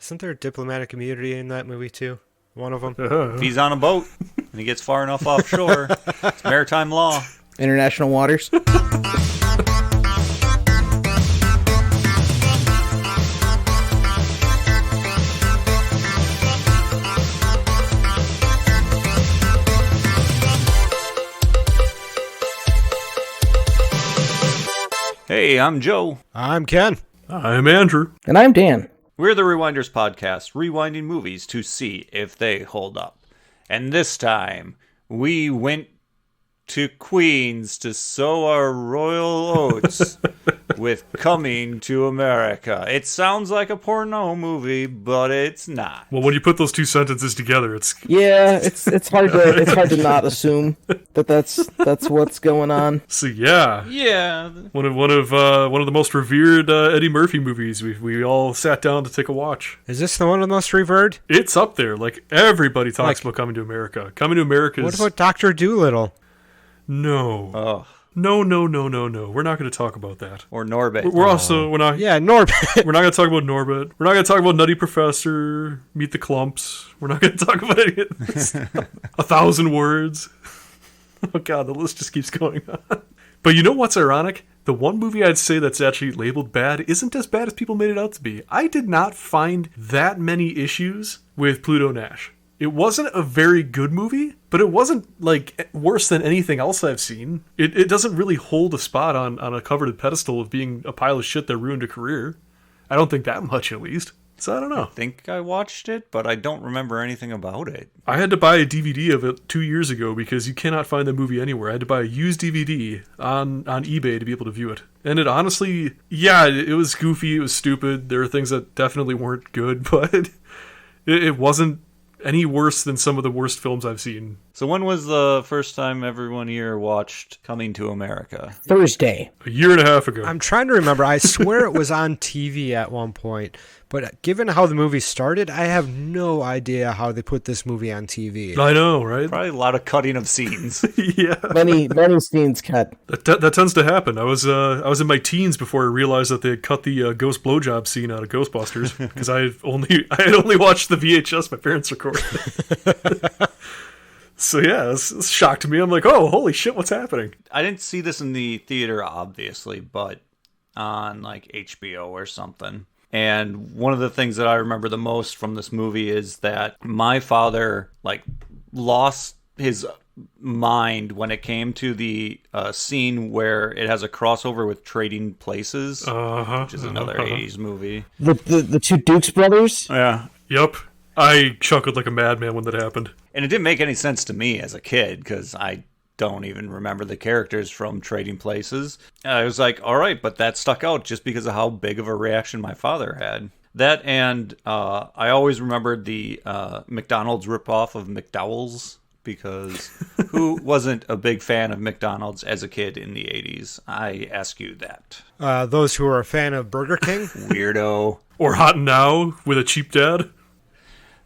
Isn't there diplomatic immunity in that movie too? One of them. If he's on a boat and he gets far enough offshore, it's maritime law. International waters. Hey, I'm Joe. I'm Ken. I'm Andrew. And I'm Dan. We're the Rewinders podcast, rewinding movies to see if they hold up. And this time, we went to Queens to sow our royal oats with Coming to America. It sounds like a porno movie, but it's not. Well, when you put those two sentences together, it's It's hard to not assume that's what's going on. so yeah. One of the most revered Eddie Murphy movies. We all sat down to take a watch. Is this the one with the most revered? It's up there. Like everybody talks about Coming to America. Coming to America. What about Dr. Dolittle? No. Oh. No. We're not going to talk about that. Or Norbit. We're not. Yeah, Norbit. We're not going to talk about Norbit. We're not going to talk about Nutty Professor, Meet the Clumps. We're not going to talk about any of this. 1,000 words. Oh god, the list just keeps going on. But you know what's ironic? The one movie I'd say that's actually labeled bad isn't as bad as people made it out to be. I did not find that many issues with Pluto Nash. It wasn't a very good movie, but it wasn't, like, worse than anything else I've seen. It doesn't really hold a spot on a coveted pedestal of being a pile of shit that ruined a career. I don't think that much, at least. So I don't know. I think I watched it, but I don't remember anything about it. I had to buy a DVD of it 2 years ago because you cannot find the movie anywhere. I had to buy a used DVD on eBay to be able to view it. And it honestly, it was goofy, it was stupid. There were things that definitely weren't good, but it wasn't any worse than some of the worst films I've seen. So when was the first time everyone here watched Coming to America? Thursday. A year and a half ago. I'm trying to remember. I swear it was on TV at one point. But given how the movie started, I have no idea how they put this movie on TV. I know, right? Probably a lot of cutting of scenes. Yeah. Many scenes cut. That tends to happen. I was in my teens before I realized that they had cut the ghost blowjob scene out of Ghostbusters because I had only watched the VHS my parents recorded. So yeah, this shocked me. I'm like, oh, holy shit, what's happening? I didn't see this in the theater, obviously, but on like HBO or something. And one of the things that I remember the most from this movie is that my father like lost his mind when it came to the scene where it has a crossover with Trading Places, which is another 80s movie. The two Dukes brothers? Yeah. Yep. I chuckled like a madman when that happened. And it didn't make any sense to me as a kid because I don't even remember the characters from Trading Places. I was like, all right, but that stuck out just because of how big of a reaction my father had. That and I always remembered the McDonald's ripoff of McDowell's because who wasn't a big fan of McDonald's as a kid in the 80s? I ask you that. Those who are a fan of Burger King? Weirdo. Or Hot and Now with a cheap dad.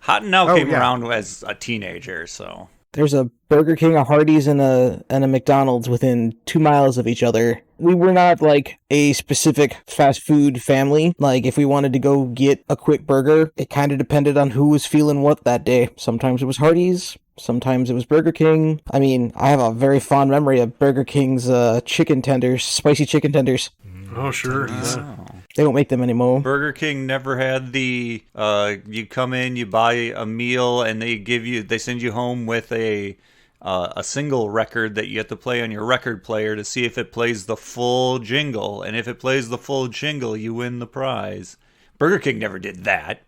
Hot and Now came around as a teenager, so... There's a Burger King, a Hardee's, and a McDonald's within 2 miles of each other. We were not like a specific fast food family. Like if we wanted to go get a quick burger, it kind of depended on who was feeling what that day. Sometimes it was Hardee's, sometimes it was Burger King. I mean, I have a very fond memory of Burger King's chicken tenders, spicy chicken tenders. Oh, sure. They don't make them anymore. Burger King never had the you come in, you buy a meal, and they send you home with a single record that you have to play on your record player to see if it plays the full jingle, and if it plays the full jingle, you win the prize. Burger King never did that.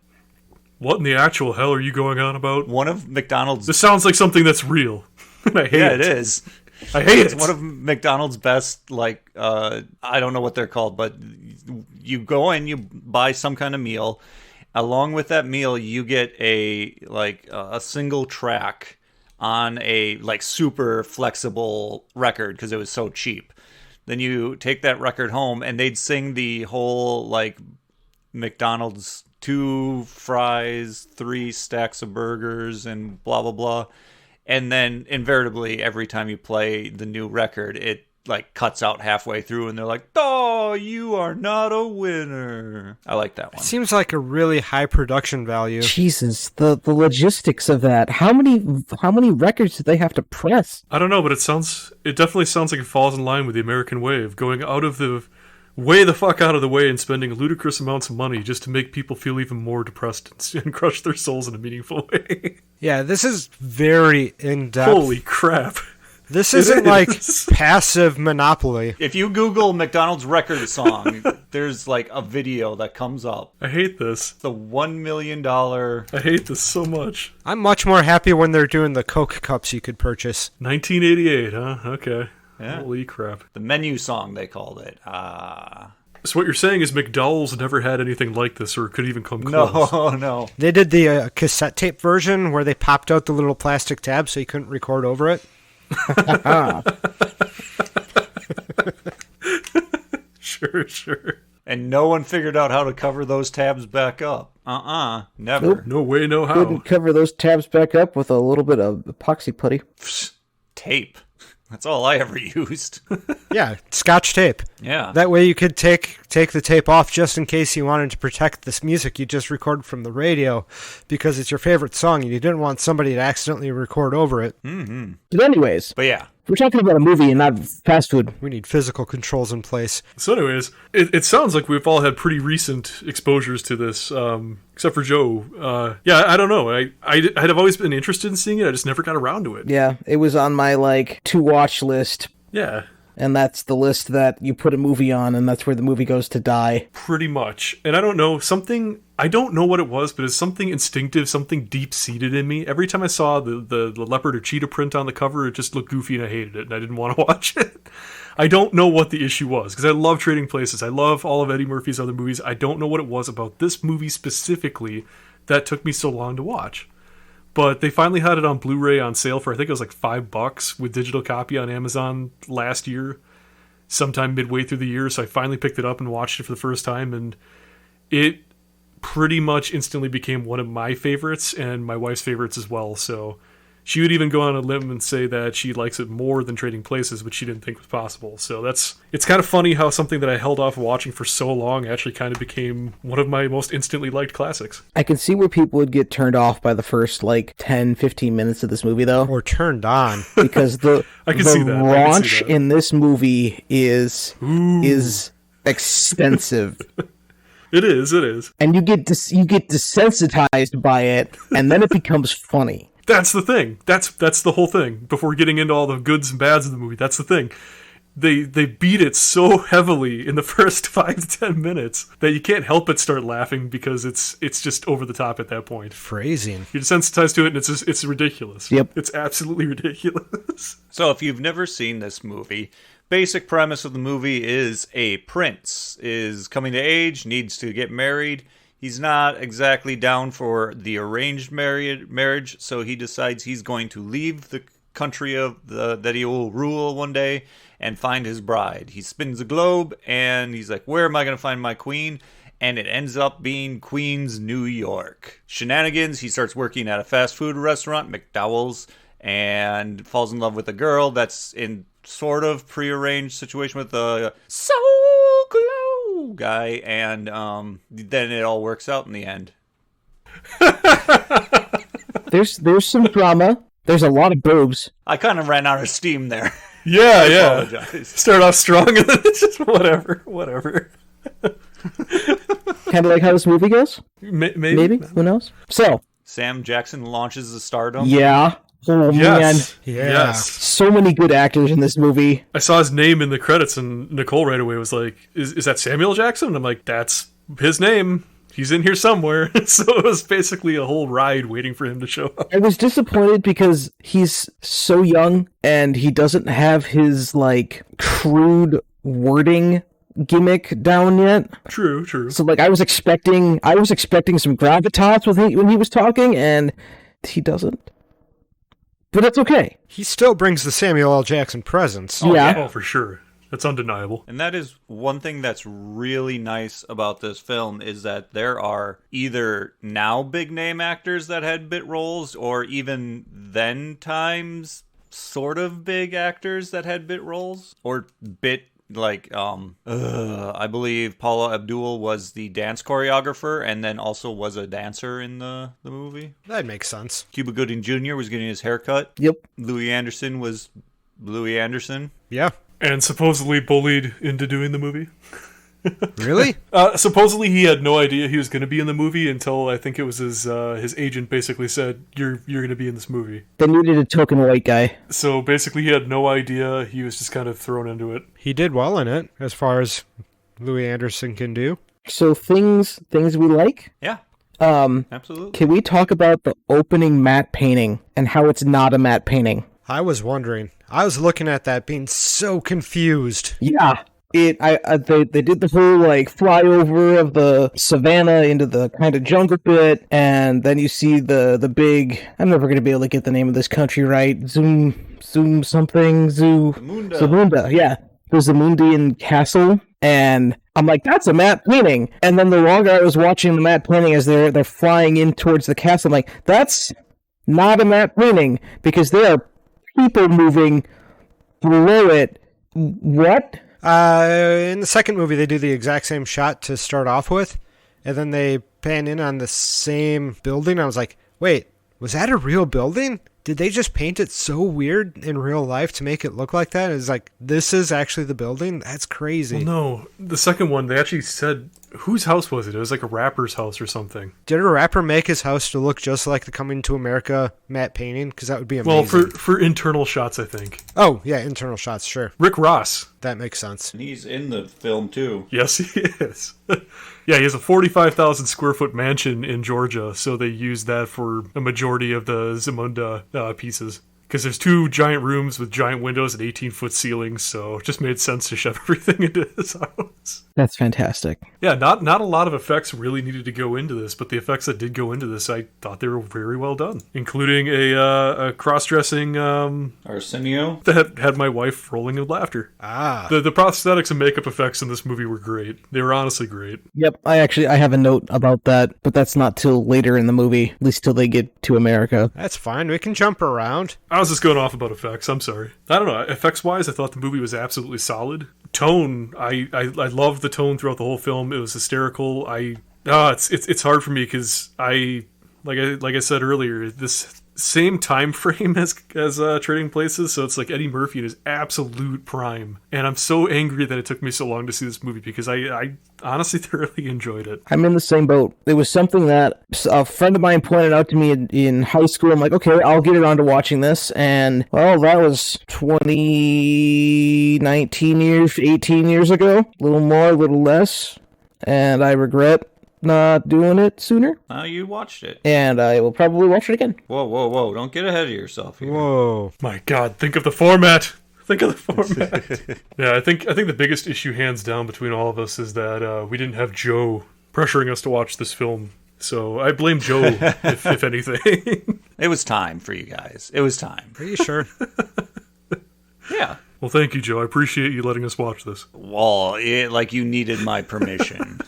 What in the actual hell are you going on about? One of McDonald's... This sounds like something that's real. I hate it. Yeah, it is. I hate it. It's one of McDonald's best, like, I don't know what they're called, but you go in, you buy some kind of meal. Along with that meal, you get a single track on a, like, super flexible record because it was so cheap. Then you take that record home, and they'd sing the whole, like, McDonald's 2 fries, 3 stacks of burgers, and blah, blah, blah. And then invariably, every time you play the new record, it like cuts out halfway through and they're like, "Oh, you are not a winner." I like that one. Seems like a really high production value. Jesus, the logistics of that. How many records did they have to press? I don't know, but it definitely sounds like it falls in line with the American way of going way the fuck out of the way and spending ludicrous amounts of money just to make people feel even more depressed and crush their souls in a meaningful way. Yeah, this is very in-depth. Holy crap. This isn't like passive Monopoly. If you Google McDonald's record song, there's like a video that comes up. I hate this. The $1 million. I hate this so much. I'm much more happy when they're doing the Coke cups you could purchase. 1988, huh? Okay. Yeah. Holy crap. The menu song, they called it. So what you're saying is McDowell's never had anything like this or could even come close. No. They did the cassette tape version where they popped out the little plastic tab so you couldn't record over it. Sure. And no one figured out how to cover those tabs back up. Never. Nope. No way, no how. Couldn't cover those tabs back up with a little bit of epoxy putty. Tape. That's all I ever used. Yeah, Scotch tape. Yeah. That way you could take the tape off just in case you wanted to protect this music you just recorded from the radio because it's your favorite song and you didn't want somebody to accidentally record over it. Mm-hmm. But anyways, But yeah. we're talking about a movie and not fast food. We need physical controls in place. So anyways, it sounds like we've all had pretty recent exposures to this, except for Joe. Yeah, I don't know. I'd have always been interested in seeing it. I just never got around to it. Yeah, it was on my to watch list. Yeah. And that's the list that you put a movie on, and that's where the movie goes to die. Pretty much. And I don't know, I don't know what it was, but it's something instinctive, something deep-seated in me. Every time I saw the leopard or cheetah print on the cover, it just looked goofy and I hated it, and I didn't want to watch it. I don't know what the issue was, because I love Trading Places. I love all of Eddie Murphy's other movies. I don't know what it was about this movie specifically that took me so long to watch. But they finally had it on Blu-ray on sale for, I think it was like $5 with digital copy on Amazon last year, sometime midway through the year. So I finally picked it up and watched it for the first time, and it pretty much instantly became one of my favorites and my wife's favorites as well. So she would even go on a limb and say that she likes it more than Trading Places, which she didn't think was possible. So it's kind of funny how something that I held off watching for so long actually kind of became one of my most instantly liked classics. I can see where people would get turned off by the first 10, 15 minutes of this movie, though. Or turned on. Because the see that. raunch in this movie is extensive. It is. And you get desensitized by it, and then it becomes funny. That's the thing. That's the whole thing. Before getting into all the goods and bads of the movie, that's the thing. They beat it so heavily in the first 5 to 10 minutes that you can't help but start laughing because it's just over the top at that point. Phrasing. You're desensitized to it, and it's ridiculous. Yep. It's absolutely ridiculous. So if you've never seen this movie, basic premise of the movie is a prince is coming to age, needs to get married. He's not exactly down for the arranged marriage, so he decides he's going to leave the country that he will rule one day and find his bride. He spins the globe, and he's like, where am I going to find my queen? And it ends up being Queens, New York. Shenanigans, he starts working at a fast food restaurant, McDowell's, and falls in love with a girl that's in sort of prearranged situation with a Soul Glow guy, and then it all works out in the end. There's some drama. There's a lot of boobs. I kind of ran out of steam there. Yeah. Apologize. Start off strong and then it's just whatever. Kind of like how this movie goes. Maybe. Who knows? So Sam Jackson launches the stardom. yeah. Oh Yes. man. Yeah. Yes. So many good actors in this movie. I saw his name in the credits, and Nicole right away was like, "Is that Samuel Jackson?" And I'm like, "That's his name. He's in here somewhere." So it was basically a whole ride waiting for him to show up. I was disappointed because he's so young and he doesn't have his crude wording gimmick down yet. True. So I was expecting some gravitas when he was talking, and he doesn't. But that's okay. He still brings the Samuel L. Jackson presence. Yeah. Oh, for sure. That's undeniable. And that is one thing that's really nice about this film is that there are either now big name actors that had bit roles or even then times sort of big actors that had bit roles or bit. Like, I believe Paula Abdul was the dance choreographer and then also was a dancer in the movie. That makes sense. Cuba Gooding Jr. was getting his haircut. Yep. Louis Anderson was Louis Anderson. Yeah. And supposedly bullied into doing the movie. Really? Supposedly he had no idea he was going to be in the movie until I think it was his agent basically said, you're going to be in this movie. They needed a token white guy. So basically he had no idea. He was just kind of thrown into it. He did well in it, as far as Louis Anderson can do. So things we like? Yeah, absolutely. Can we talk about the opening matte painting and how it's not a matte painting? I was wondering. I was looking at that being so confused. Yeah. They did the whole like flyover of the savannah into the kind of jungle bit, and then you see the big. I'm never going to be able to get the name of this country right. Zamunda. Yeah, the Zamundian castle, and I'm like, that's a matte painting. And then the longer I was watching the matte painting as they're flying in towards the castle, I'm like, that's not a matte painting because there are people moving below it. What? In the second movie, they do the exact same shot to start off with, and then they pan in on the same building. I was like, wait, was that a real building? Did they just paint it so weird in real life to make it look like that? It's like, this is actually the building? That's crazy. Well, no, the second one, they actually said, whose house was it? It was like a rapper's house or something. Did a rapper make his house to look just like the Coming to America matte painting? Because that would be amazing. Well, for internal shots, I think. Oh, yeah, internal shots, sure. Rick Ross. That makes sense. And he's in the film, too. Yes, he is. Yeah, he has a 45,000 square foot mansion in Georgia, so they used that for a majority of the Zamunda pieces. Because there's 2 giant rooms with giant windows and 18-foot ceilings, so it just made sense to shove everything into his house. That's fantastic. Yeah, not a lot of effects really needed to go into this, but the effects that did go into this, I thought they were very well done, including a cross-dressing Arsenio that had my wife rolling with laughter. Ah. The prosthetics and makeup effects in this movie were great. They were honestly great. Yep, I have a note about that, but that's not till later in the movie, at least till they get to America. That's fine. We can jump around. I was just going off about effects. I'm sorry. I don't know. Effects-wise, I thought the movie was absolutely solid. Tone, I loved the tone throughout the whole film. It was hysterical. It's hard for me because like I said earlier, this same time frame as Trading Places, so it's like Eddie Murphy in his absolute prime. And I'm so angry that it took me so long to see this movie because I honestly thoroughly enjoyed it. I'm in the same boat. It was something that a friend of mine pointed out to me in high school. I'm like, okay, I'll get around to watching this. And, well, that was 18 years ago. A little more, a little less. And I regret not doing it sooner. You watched it. And I will probably watch it again. Whoa. Don't get ahead of yourself here. Whoa. My God, think of the format. Think of the format. Yeah, I think the biggest issue, hands down, between all of us is that we didn't have Joe pressuring us to watch this film. So I blame Joe, if anything. It was time for you guys. It was time. Are you sure? Yeah. Well, thank you, Joe. I appreciate you letting us watch this. Well, like you needed my permission.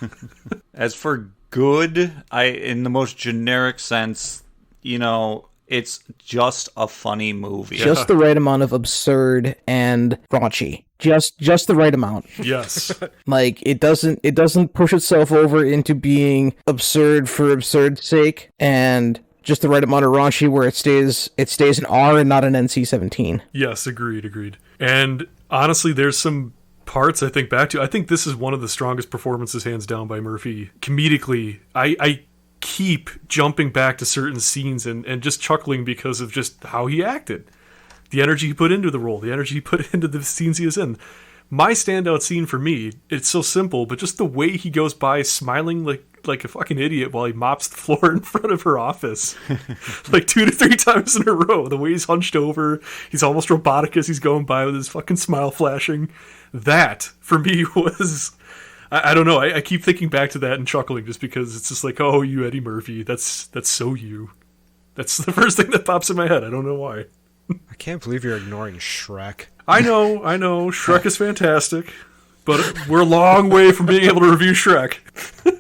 As for good, in the most generic sense, it's just a funny movie. Just the right amount of absurd and raunchy. Just the right amount. Yes. Like it doesn't push itself over into being absurd for absurd's sake, and just the right amount of raunchy where it stays an R and not an NC-17. Yes, agreed. And honestly, there's some parts I think back to. I think this is one of the strongest performances, hands down, by Murphy. Comedically, I keep jumping back to certain scenes and just chuckling because of just how he acted. The energy he put into the role, the energy he put into the scenes he is in. My standout scene for me, it's so simple, but just the way he goes by smiling like a fucking idiot while he mops the floor in front of her office. Like 2 to 3 times in a row. The way he's hunched over, he's almost robotic as he's going by with his fucking smile flashing. That, for me, was... I don't know, I keep thinking back to that and chuckling just because it's just like, oh, you Eddie Murphy, that's so you. That's the first thing that pops in my head. I don't know why. I can't believe you're ignoring Shrek. I know. Shrek is fantastic. but we're a long way from being able to review Shrek.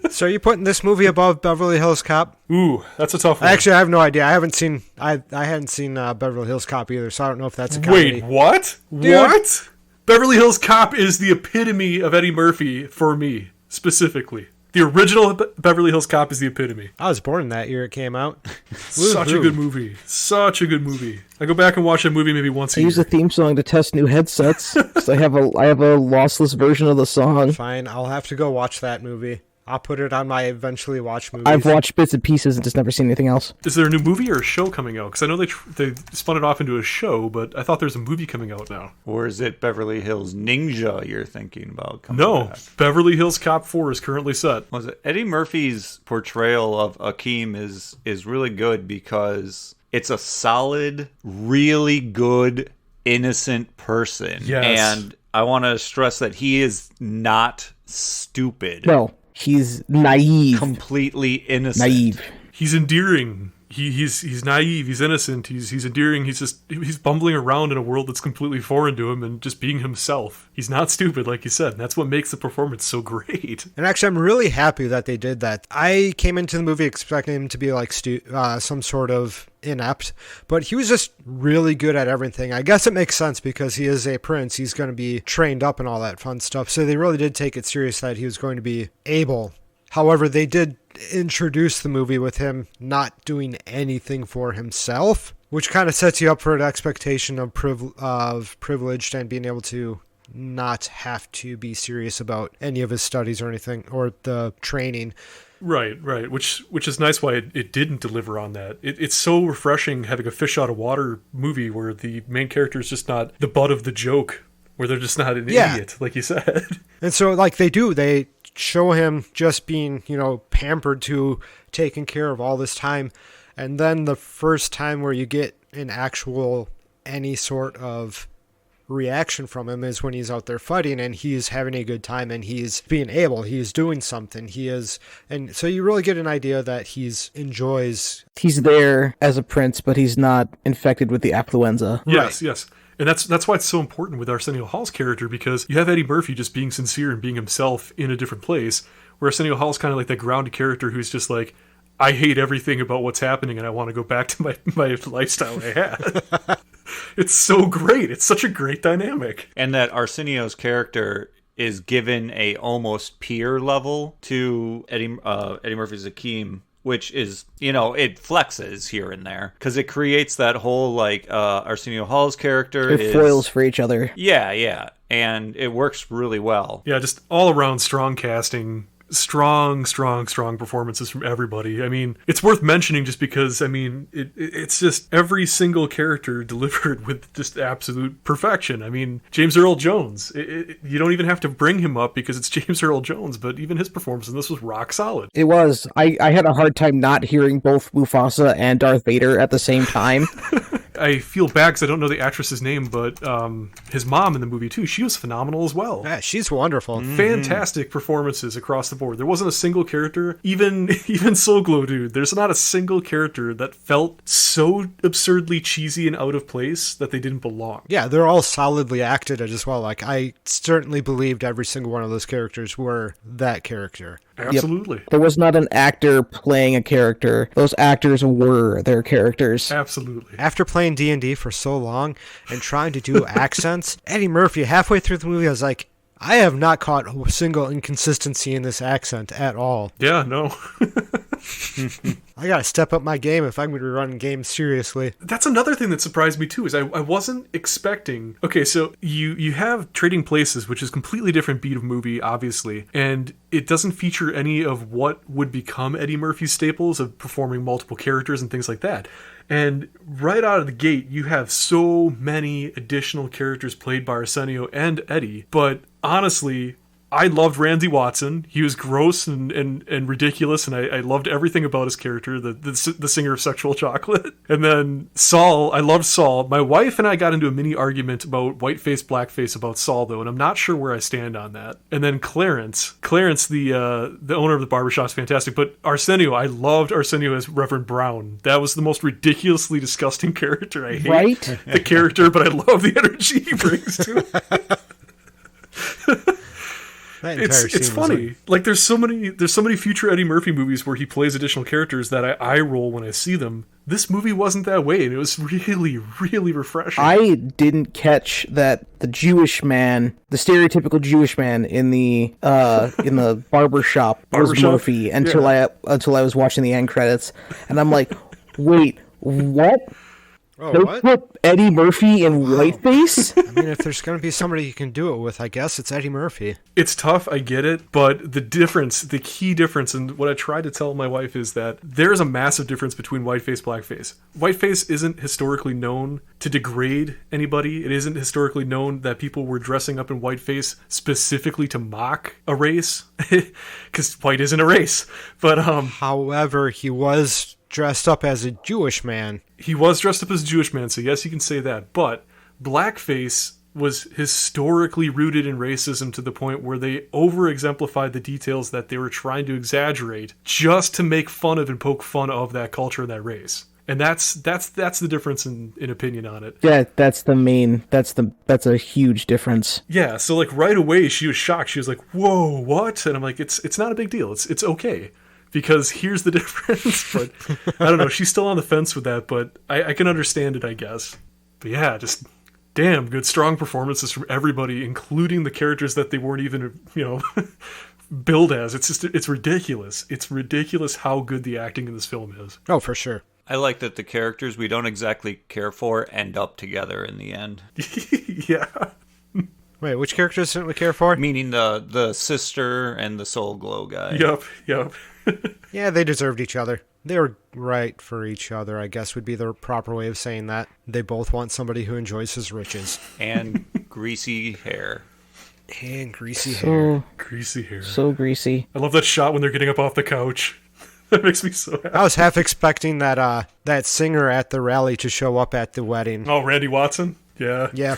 So are you putting this movie above Beverly Hills Cop? Ooh, that's a tough one. Actually, I have no idea. I hadn't seen Beverly Hills Cop either, so I don't know if that's a comedy. Wait, what? Dude. What? Beverly Hills Cop is the epitome of Eddie Murphy for me, specifically. The original Beverly Hills Cop is the epitome. I was born that year it came out. Such a good movie. Such a good movie. I go back and watch that movie maybe once a I year. use the theme song to test new headsets. So I have a lossless version of the song. Fine, I'll have to go watch that movie. I'll put it on my eventually watch movies. I've watched bits and pieces and just never seen anything else. Is there a new movie or a show coming out? Because I know they spun it off into a show, but I thought there's a movie coming out now. Or is it Beverly Hills Ninja you're thinking about coming No, back? Beverly Hills Cop 4 is currently set. Was it Eddie Murphy's portrayal of Akeem is really good because it's a solid, really good, innocent person. Yes. And I want to stress that he is not stupid. No, he's naive. Completely innocent. Naive. He's endearing. He's naive. He's innocent. He's endearing. He's bumbling around in a world that's completely foreign to him and just being himself. He's not stupid, like you said. And that's what makes the performance so great. And actually, I'm really happy that they did that. I came into the movie expecting him to be like some sort of inept, but he was just really good at everything. I guess it makes sense because he is a prince. He's going to be trained up and all that fun stuff. So they really did take it serious that he was going to be able. However, they did introduce the movie with him not doing anything for himself, which kind of sets you up for an expectation of privileged and being able to not have to be serious about any of his studies or anything, or the training. Right. Which is nice why it didn't deliver on that. It's so refreshing having a fish out of water movie where the main character is just not the butt of the joke, where they're just not an idiot, like you said. And so, like, they show him just being, pampered to, taken care of all this time. And then the first time where you get any sort of reaction from him is when he's out there fighting and he's having a good time and he's being able, he's doing something, and so you really get an idea that he's there as a prince, but he's not infected with the affluenza. Yes. And that's why it's so important with Arsenio Hall's character, because you have Eddie Murphy just being sincere and being himself in a different place, where Arsenio Hall's kind of like that grounded character who's just like, I hate everything about what's happening and I want to go back to my lifestyle I had. It's so great. It's such a great dynamic. And that Arsenio's character is given a almost peer level to Eddie Murphy's Akeem, which is, it flexes here and there because it creates that whole Arsenio Hall's character. They're foils for each other. Yeah. And it works really well. Yeah, just all around strong casting. Strong performances from everybody. I mean, it's worth mentioning just because, it's just every single character delivered with just absolute perfection. I mean, James Earl Jones, you don't even have to bring him up because it's James Earl Jones, but even his performance in this was rock solid. It was. I had a hard time not hearing both Mufasa and Darth Vader at the same time. I feel bad because I don't know the actress's name, but his mom in the movie, too, she was phenomenal as well. Yeah, she's wonderful. Fantastic performances across the board. There wasn't a single character, even Soul Glow Dude, there's not a single character that felt so absurdly cheesy and out of place that they didn't belong. Yeah, they're all solidly acted as well. Like, I certainly believed every single one of those characters were that character. Absolutely. Yep. There was not an actor playing a character. Those actors were their characters. Absolutely. After playing D&D for so long and trying to do accents, Eddie Murphy, halfway through the movie, I was like, I have not caught a single inconsistency in this accent at all. Yeah, no. I gotta step up my game if I'm going to be running games seriously. That's another thing that surprised me too, is I wasn't expecting... Okay, so you have Trading Places, which is a completely different beat of movie, obviously, and it doesn't feature any of what would become Eddie Murphy's staples of performing multiple characters and things like that. And right out of the gate, you have so many additional characters played by Arsenio and Eddie, but honestly... I loved Randy Watson. He was gross and ridiculous, and I loved everything about his character, the singer of Sexual Chocolate. And then Saul, I loved Saul. My wife and I got into a mini argument about whiteface, blackface about Saul, though, and I'm not sure where I stand on that. And then Clarence, the owner of the barbershop, is fantastic. But Arsenio, I loved Arsenio as Reverend Brown. That was the most ridiculously disgusting character. I hate the character, but I love the energy he brings to it. That entire It's scene was funny. Like there's so many future Eddie Murphy movies where he plays additional characters that I roll when I see them. This movie wasn't that way, and it was really, really refreshing. I didn't catch that the Jewish man, the stereotypical Jewish man in the barber shop was Murphy until I was watching the end credits, and I'm like, wait, what? Oh, They what? put Eddie Murphy in whiteface? I mean, if there's going to be somebody you can do it with, I guess it's Eddie Murphy. It's tough, I get it, but the key difference, and what I try to tell my wife is that there is a massive difference between whiteface, blackface. Whiteface isn't historically known to degrade anybody. It isn't historically known that people were dressing up in whiteface specifically to mock a race, because white isn't a race. But However, he was dressed up as a Jewish man. he was dressed up as a Jewish man, so yes, you can say that. But blackface was historically rooted in racism to the point where they over-exemplified the details that they were trying to exaggerate just to make fun of and poke fun of that culture and that race. And that's the difference in opinion on it. Yeah, that's a huge difference. Yeah, so like right away she was shocked. She was like, "Whoa, what?" And I'm like, "It's not a big deal. It's okay." Because here's the difference. But I don't know, she's still on the fence with that, but I can understand it, I guess. But yeah, just damn good strong performances from everybody, including the characters that they weren't even, billed as. It's ridiculous. It's ridiculous how good the acting in this film is. Oh, for sure. I like that the characters we don't exactly care for end up together in the end. Yeah. Wait, which characters didn't we care for? Meaning the sister and the Soul Glow guy. Yep. Yeah, they deserved each other. They were right for each other, I guess would be the proper way of saying that. They both want somebody who enjoys his riches. And greasy hair. And greasy hair. Greasy hair. So greasy. I love that shot when they're getting up off the couch. That makes me so happy. I was half expecting that singer at the rally to show up at the wedding. Oh, Randy Watson? Yeah. Yeah.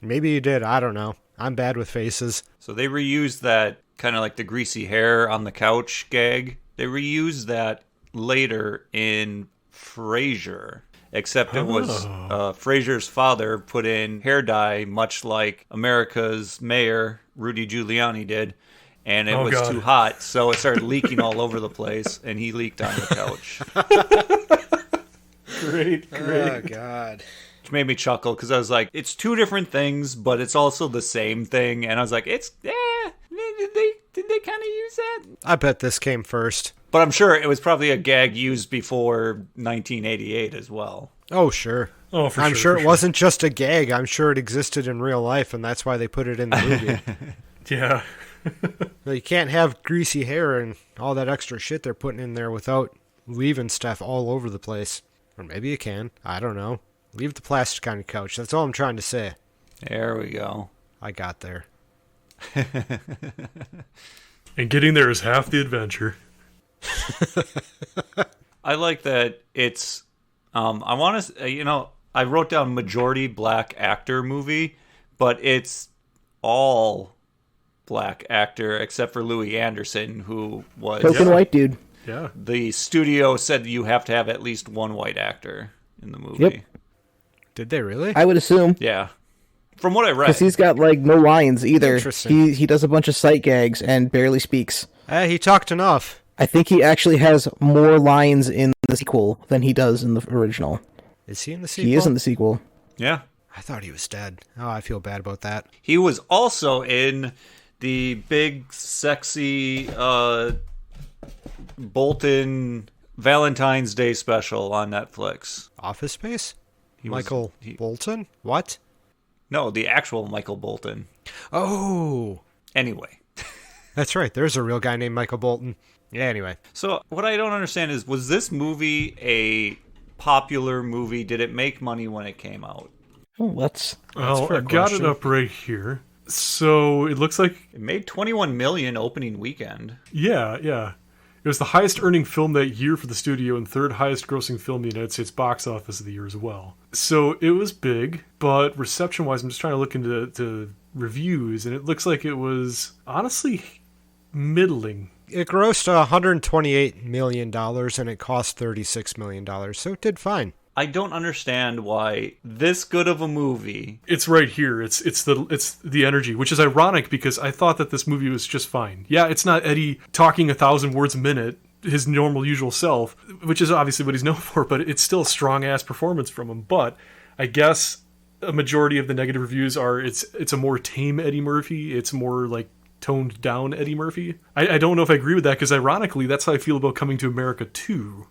Maybe you did. I don't know. I'm bad with faces. So they reused that kind of like the greasy hair on the couch gag. They reused that later in Frasier. Except it was Frasier's father put in hair dye, much like America's mayor, Rudy Giuliani, did. And it was too hot, so it started leaking all over the place, and he leaked on the couch. Great. Oh, God. Which made me chuckle, because I was like, it's two different things, but it's also the same thing. And I was like, did they kind of use that? I bet this came first. But I'm sure it was probably a gag used before 1988 as well. Oh, sure. Oh, for I'm sure. sure it wasn't just a gag. I'm sure it existed in real life, and that's why they put it in the movie. Yeah. You can't have greasy hair and all that extra shit they're putting in there without leaving stuff all over the place. Or maybe you can. I don't know. Leave the plastic on your couch. That's all I'm trying to say. There we go. I got there. And getting there is half the adventure. I like that it's, I want to, I wrote down majority black actor movie, but it's all black actor except for Louis Anderson, who was Token white dude. Yeah. the studio said you have to have at least one white actor in the movie. Yep. Did they really? I would assume. Yeah. From what I read. Because he's got, no lines either. Interesting. He does a bunch of sight gags and barely speaks. He talked enough. I think he actually has more lines in the sequel than he does in the original. Is he in the sequel? He is in the sequel. Yeah. I thought he was dead. Oh, I feel bad about that. He was also in the big, sexy Bolton Valentine's Day special on Netflix. Office Space? He was- Michael he- Bolton? What? No, the actual Michael Bolton. Oh, Anyway. that's right. There's a real guy named Michael Bolton. Yeah, anyway. So what I don't understand is, was this movie a popular movie? Did it make money when it came out? Oh, that's Well, a fair I've got question. it up right here. So it looks like, It made 21 million opening weekend. yeah. It was the highest earning film that year for the studio and third highest grossing film in the United States box office of the year as well. So it was big, but reception-wise, I'm just trying to look into reviews, and it looks like it was honestly middling. It grossed $128 million and it cost $36 million, so it did fine. I don't understand why this good of a movie. It's right here. It's the energy, which is ironic because I thought that this movie was just fine. Yeah, it's not Eddie talking 1,000 words a minute, his normal usual self, which is obviously what he's known for, but it's still a strong ass performance from him. But I guess a majority of the negative reviews are it's a more tame Eddie Murphy. It's more like toned down Eddie Murphy. I don't know if I agree with that because ironically, that's how I feel about Coming to America 2.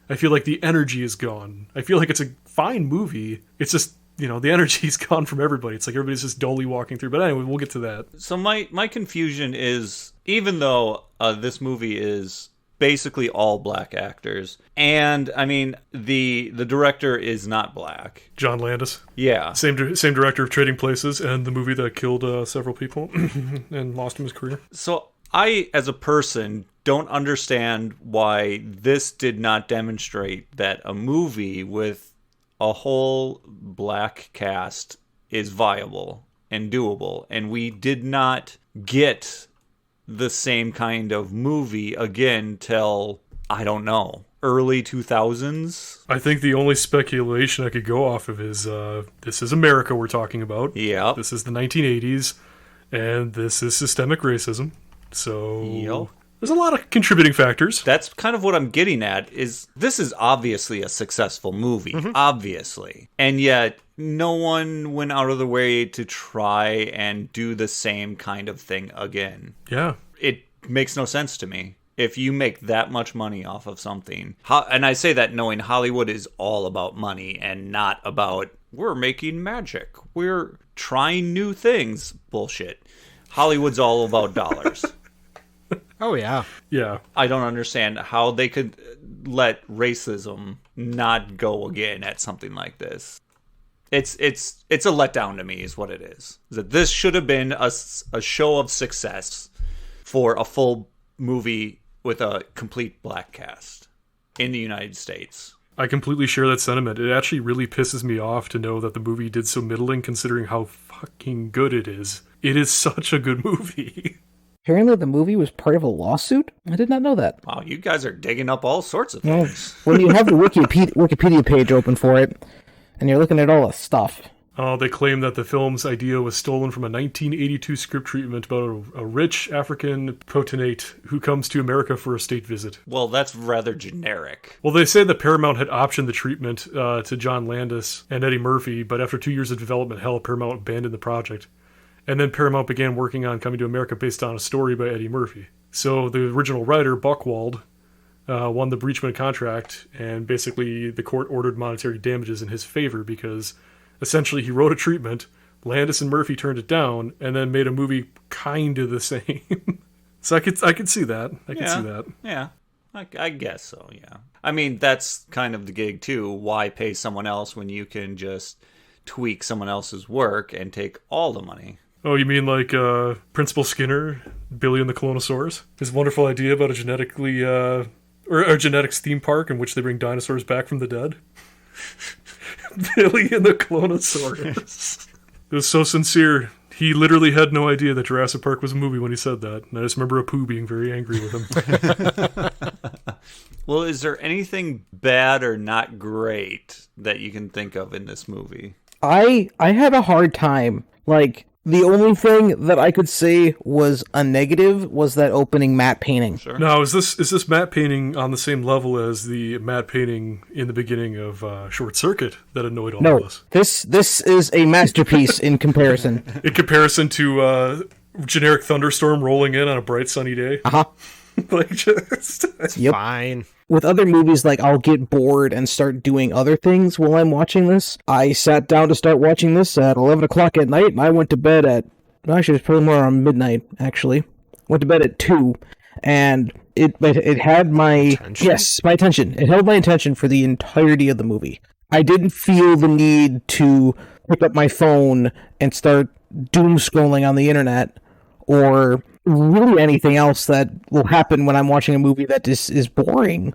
I feel like the energy is gone. I feel like it's a fine movie. It's just, the energy's gone from everybody. It's like everybody's just dully walking through. But anyway, we'll get to that. So my confusion is, even though this movie is basically all black actors, and I mean the director is not black. John Landis. Yeah. Same director of Trading Places and the movie that killed several people and lost him his career. So I, as a person, don't understand why this did not demonstrate that a movie with a whole black cast is viable and doable. And we did not get the same kind of movie again till, I don't know, early 2000s. I think the only speculation I could go off of is this is America we're talking about. Yeah. This is the 1980s, and this is systemic racism. So Yep. There's a lot of contributing factors. That's kind of what I'm getting at, is this is obviously a successful movie, obviously. And yet, no one went out of the way to try and do the same kind of thing again. Yeah. It makes no sense to me. If you make that much money off of something, and I say that knowing Hollywood is all about money and not about, we're making magic, we're trying new things, bullshit. Hollywood's all about dollars. Oh, yeah. Yeah. I don't understand how they could let racism not go again at something like this. It's a letdown to me, is what it is. That this should have been a show of success for a full movie with a complete black cast in the United States. I completely share that sentiment. It actually really pisses me off to know that the movie did so middling considering how fucking good it is. It is such a good movie. Apparently the movie was part of a lawsuit? I did not know that. Wow, you guys are digging up all sorts of Well, things. when you have the Wikipedia page open for it, and you're looking at all the stuff. They claim that the film's idea was stolen from a 1982 script treatment about a rich African potentate who comes to America for a state visit. Well, that's rather generic. Well, they say that Paramount had optioned the treatment to John Landis and Eddie Murphy, but after 2 years of development hell, Paramount abandoned the project. And then Paramount began working on Coming to America based on a story by Eddie Murphy. So the original writer, Buchwald, won the breachment contract, and basically the court ordered monetary damages in his favor because essentially he wrote a treatment, Landis and Murphy turned it down, and then made a movie kind of the same. So I could see that. I could see that. Yeah, I guess so, yeah. I mean, that's kind of the gig, too. Why pay someone else when you can just tweak someone else's work and take all the money? Oh, you mean like Principal Skinner, Billy and the Clonosaurus? His wonderful idea about a genetically, or a genetics theme park in which they bring dinosaurs back from the dead? Billy and the Clonosaurus. It was so sincere. He literally had no idea that Jurassic Park was a movie when he said that. And I just remember Apu being very angry with him. Well, is there anything bad or not great that you can think of in this movie? I had a hard time. Like, the only thing that I could say was a negative was that opening matte painting. Sure. Now, is this matte painting on the same level as the matte painting in the beginning of Short Circuit that annoyed all of us? This is a masterpiece in comparison. In comparison to generic thunderstorm rolling in on a bright sunny day? Uh-huh. Like, just... Yep. Fine. With other movies, like, I'll get bored and start doing other things while I'm watching this. I sat down to start watching this at 11 o'clock at night, and I went to bed at... Actually, it's probably more around midnight, actually. Went to bed at 2, and it had my... Attention? Yes, my attention. It held my attention for the entirety of the movie. I didn't feel the need to pick up my phone and start doom scrolling on the internet, or really anything else that will happen when I'm watching a movie that is boring,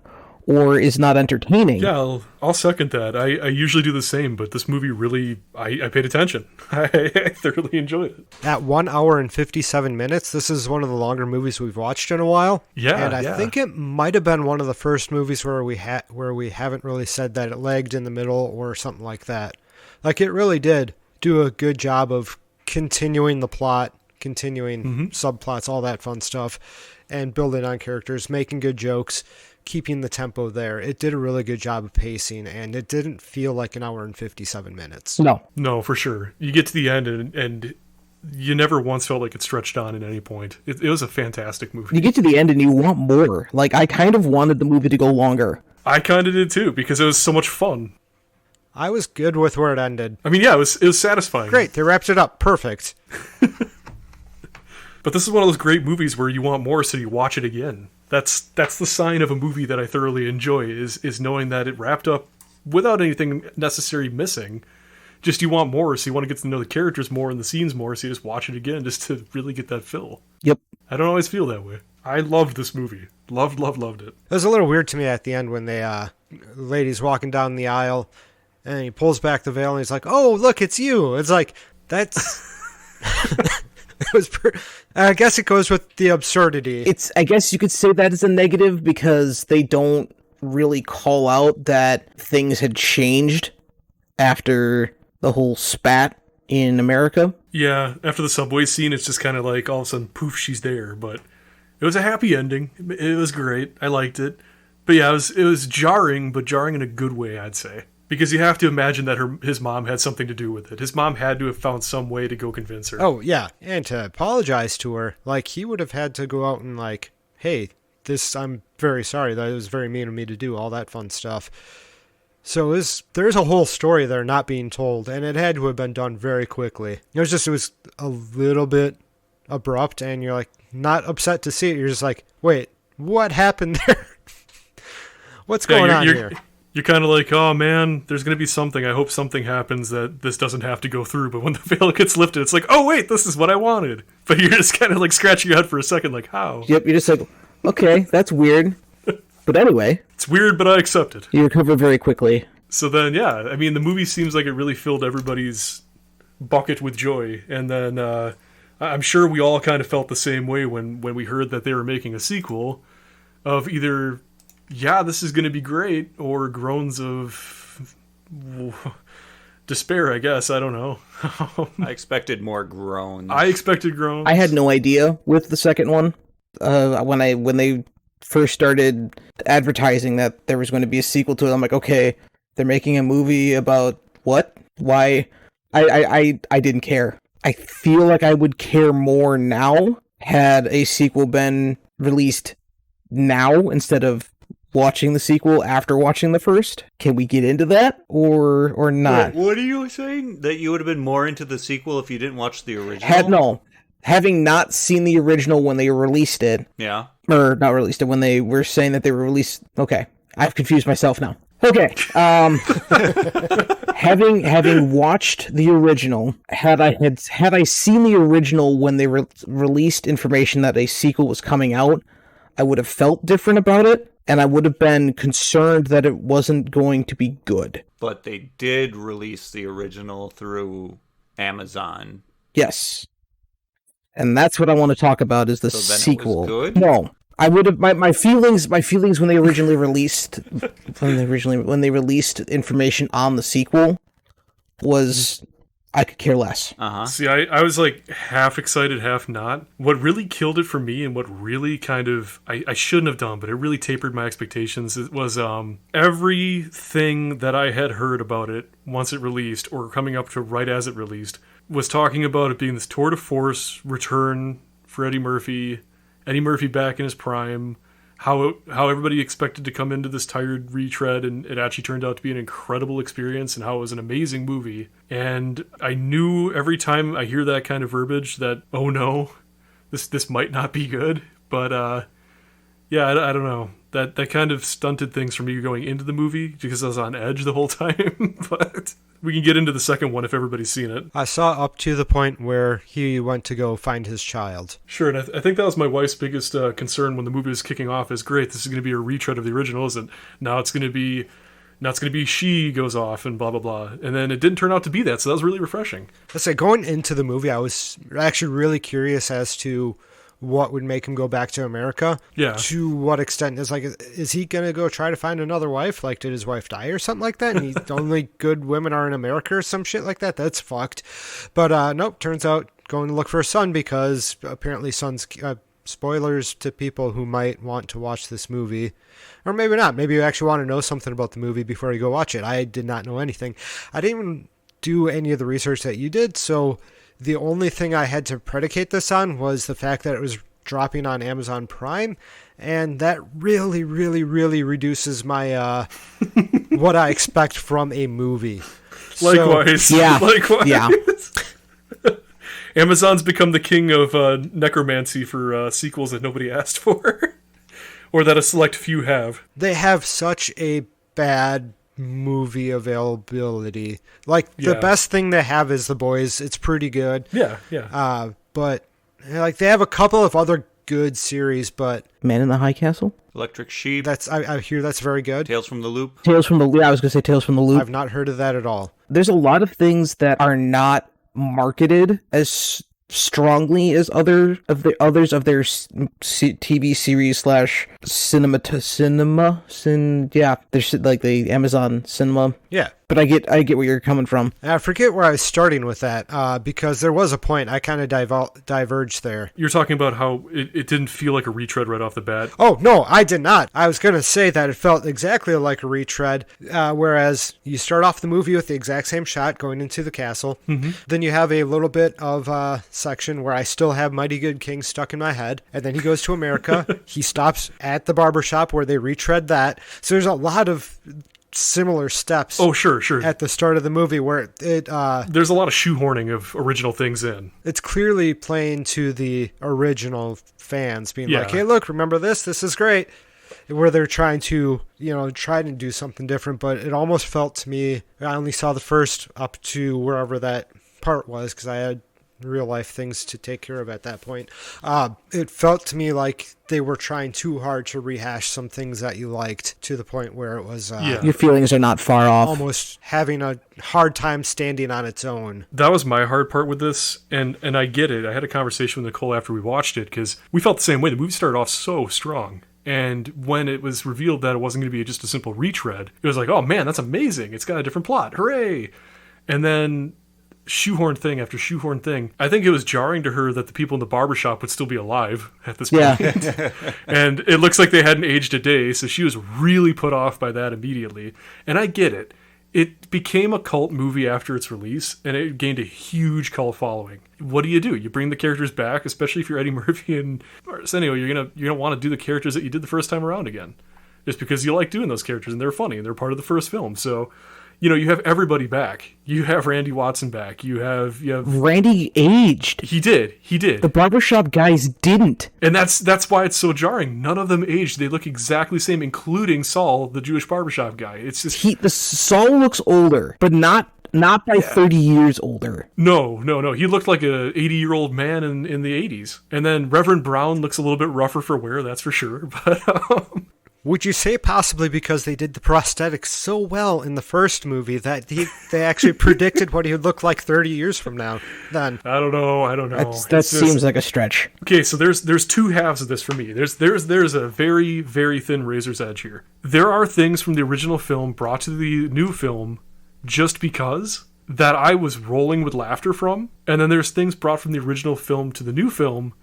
or is not entertaining. Yeah, I'll second that. I usually do the same, but this movie really, I paid attention. I thoroughly enjoyed it. At 1 hour and 57 minutes, this is one of the longer movies we've watched in a while. Yeah, and I think it might have been one of the first movies where we haven't really said that it lagged in the middle or something like that. Like, it really did do a good job of continuing the plot, continuing subplots, all that fun stuff, and building on characters, making good jokes, keeping the tempo there. It did a really good job of pacing, and it didn't feel like an hour and 57 minutes. No, for sure. You get to the end, and you never once felt like it stretched on at any point. It was a fantastic movie. You get to the end and you want more. Like, I kind of wanted the movie to go longer. I kind of did too, because it was so much fun. I was good with where it ended. I mean, yeah, it was satisfying. Great, they wrapped it up. Perfect. But this is one of those great movies where you want more, so you watch it again. That's the sign of a movie that I thoroughly enjoy, is knowing that it wrapped up without anything necessarily missing. Just you want more, so you want to get to know the characters more and the scenes more, so you just watch it again just to really get that fill. Yep. I don't always feel that way. I loved this movie. Loved it. It was a little weird to me at the end when the lady's walking down the aisle, and he pulls back the veil, and he's like, "Oh, look, it's you." It's like, that's... I guess it goes with the absurdity. I guess you could say that is a negative because they don't really call out that things had changed after the whole spat in America. Yeah, after the subway scene, it's just kind of like all of a sudden, poof, she's there. But it was a happy ending. It was great. I liked it. But yeah, it was jarring, but jarring in a good way, I'd say. Because you have to imagine that his mom had something to do with it. His mom had to have found some way to go convince her. Oh, yeah. And to apologize to her, like, he would have had to go out and, like, hey, I'm very sorry. That was very mean of me to do, all that fun stuff. So there's a whole story there not being told, and it had to have been done very quickly. It was a little bit abrupt, and you're, like, not upset to see it. You're just like, wait, what happened there? What's going on here? You're kind of like, oh man, there's going to be something. I hope something happens that this doesn't have to go through. But when the veil gets lifted, it's like, oh wait, this is what I wanted. But you're just kind of like scratching your head for a second, like, how? Yep, you're just like, okay, that's weird. But anyway. It's weird, but I accept it. You recover very quickly. So then, yeah, I mean, the movie seems like it really filled everybody's bucket with joy. And then I'm sure we all kind of felt the same way when we heard that they were making a sequel of either... yeah, this is going to be great, or groans of despair, I guess. I don't know. I expected more groans. I expected groans. I had no idea with the second one. When they first started advertising that there was going to be a sequel to it, I'm like, okay, they're making a movie about what? Why? I didn't care. I feel like I would care more now had a sequel been released now instead of watching the sequel after watching the first. Can we get into that or not? What are you saying? That you would have been more into the sequel if you didn't watch the original? Having not seen the original when they released it. Yeah. Or not released it, when they were saying that they were released. Okay. I've confused myself now. Okay. Having watched the original, had I seen the original when they released information that a sequel was coming out, I would have felt different about it. And I would have been concerned that it wasn't going to be good. But they did release the original through Amazon. Yes. And that's what I want to talk about is the sequel. It was good? No. I would have my feelings when they originally released when they released information on the sequel was I could care less. Uh-huh. See, I was like half excited, half not. What really killed it for me and what really kind of, I shouldn't have done, but it really tapered my expectations, it was everything that I had heard about it once it released or coming up to right as it released was talking about it being this tour de force return for Eddie Murphy back in his prime, how everybody expected to come into this tired retread, and it actually turned out to be an incredible experience, and how it was an amazing movie. And I knew every time I hear that kind of verbiage that, oh no, this might not be good. But yeah, I don't know. That kind of stunted things for me going into the movie because I was on edge the whole time. But We can get into the second one if everybody's seen it. I saw up to the point where he went to go find his child. Sure, and I think that was my wife's biggest concern when the movie was kicking off. Is great. This is going to be a retread of the original, isn't? Now it's going to be she goes off and blah blah blah, and then it didn't turn out to be that. So that was really refreshing. Let's say going into the movie, I was actually really curious as to what would make him go back to America. Yeah. To what extent is he gonna go try to find another wife? Like, did his wife die or something like that? And only good women are in America or some shit like that. That's fucked. But nope. Turns out going to look for a son because apparently sons. Spoilers to people who might want to watch this movie, or maybe not. Maybe you actually want to know something about the movie before you go watch it. I did not know anything. I didn't even do any of the research that you did, so the only thing I had to predicate this on was the fact that it was dropping on Amazon Prime, and that really, really, really reduces my what I expect from a movie. Likewise. So, yeah. Likewise. Yeah. Amazon's become the king of necromancy for sequels that nobody asked for. Or that a select few have. They have such a bad movie availability. Like, the best thing they have is The Boys. It's pretty good. Yeah, yeah. But, like, they have a couple of other good series, but... Man in the High Castle? Electric Sheep. I hear that's very good. Tales from the Loop. I was going to say Tales from the Loop. I've not heard of that at all. There's a lot of things that are not marketed as strongly as others of their TV series / cinema. There's like the Amazon cinema. Yeah. But I get where you're coming from. And I forget where I was starting with that, because there was a point I kind of diverged there. You're talking about how it didn't feel like a retread right off the bat. Oh, no, I did not. I was going to say that it felt exactly like a retread, whereas you start off the movie with the exact same shot going into the castle. Mm-hmm. Then you have a little bit of section where I still have Mighty Good King stuck in my head. And then he goes to America. He stops at the barbershop where they retread that. So there's a lot of similar steps. Oh, sure. At the start of the movie where it there's a lot of shoehorning of original things in. It's clearly playing to the original fans, being like, hey, look, remember this? This is great. Where they're trying to, try to do something different, but it almost felt to me, I only saw the first up to wherever that part was because I had real life things to take care of at that point. It felt to me like they were trying too hard to rehash some things that you liked to the point where it was your feelings are not far off, almost having a hard time standing on its own. That was my hard part with this, and I get it. I had a conversation with Nicole after we watched it because we felt the same way. The movie started off so strong, and when it was revealed that it wasn't going to be just a simple retread, it was like, oh man, that's amazing, it's got a different plot, hooray. And then shoehorn thing after shoehorn thing. I think it was jarring to her that the people in the barbershop would still be alive at this point. And it looks like they hadn't aged a day, so she was really put off by that immediately. And I get it. It became a cult movie after its release, and it gained a huge cult following. What do? You bring the characters back, especially if you're Eddie Murphy and Arsenio. You're gonna want to do the characters that you did the first time around again, just because you like doing those characters and they're funny and they're part of the first film. So, you have everybody back. You have Randy Watson back. You have Randy aged. He did. The barbershop guys didn't. And that's why it's so jarring. None of them aged. They look exactly the same, including Saul, the Jewish barbershop guy. It's just the Saul looks older, but not by 30 years older. No. He looked like a 80-year-old man in the 80s. And then Reverend Brown looks a little bit rougher for wear, that's for sure. But would you say possibly because they did the prosthetics so well in the first movie that they actually predicted what he would look like 30 years from now? Then I don't know. That seems like a stretch. Okay, so there's two halves of this for me. There's a very, very thin razor's edge here. There are things from the original film brought to the new film just because that I was rolling with laughter from, and then there's things brought from the original film to the new film